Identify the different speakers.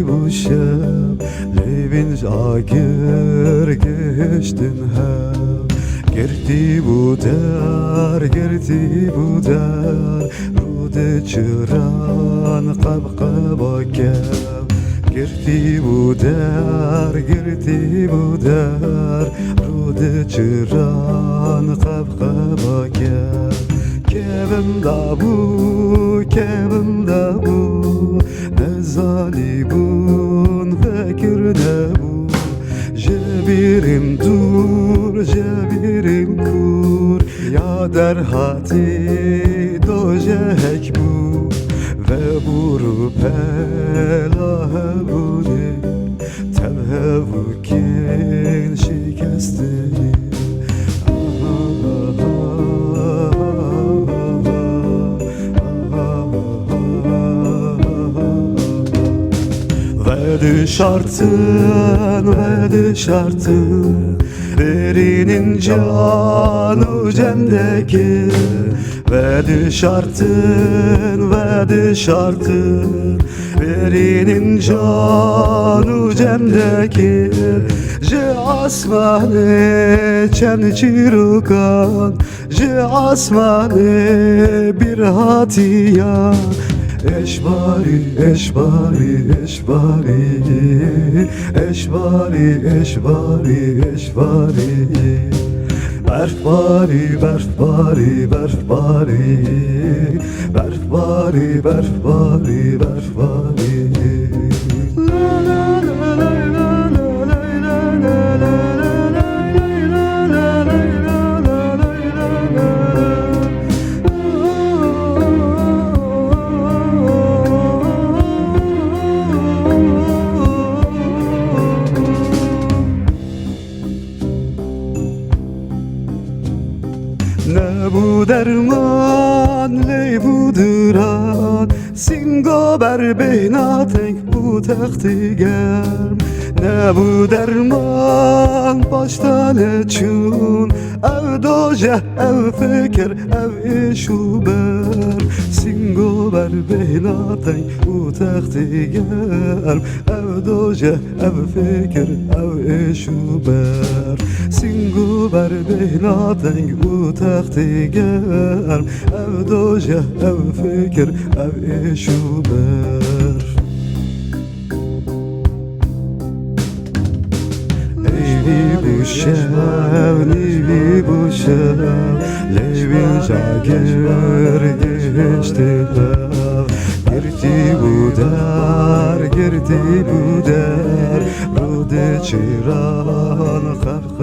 Speaker 1: bu şev Levin agir geçtin hev Gerti bu der Rude çıran qab kev Gerti bu der Rude çıran qab kev Kevim da bu Ne zalibun fekir ne bu Cebirim dur, cebirim kur Ya derhati dojek bu Ve buru pelahe bu Tevhevu kin şikestini Ve şartın Birinin canı cemdeki Ve şartın Birinin canı cemdeki Je asmane çen çirukan Je asmane bir hatiyan Eşbari berfbari Ne bu derman, ne bu duran Singo ber beyna tenk bu texti germ Ne bu derman, baştan eçun Ev doje, ev fikir, ev işuber Singo ber beyna tenk bu texti germ Ev doje, ev fikir, ev işuber Singo ber beyna tenk bu texti germ Ev doje, ev fikir, ev işuber bu şev Levin agir geçti hev Gerti bu der Rude çıran qab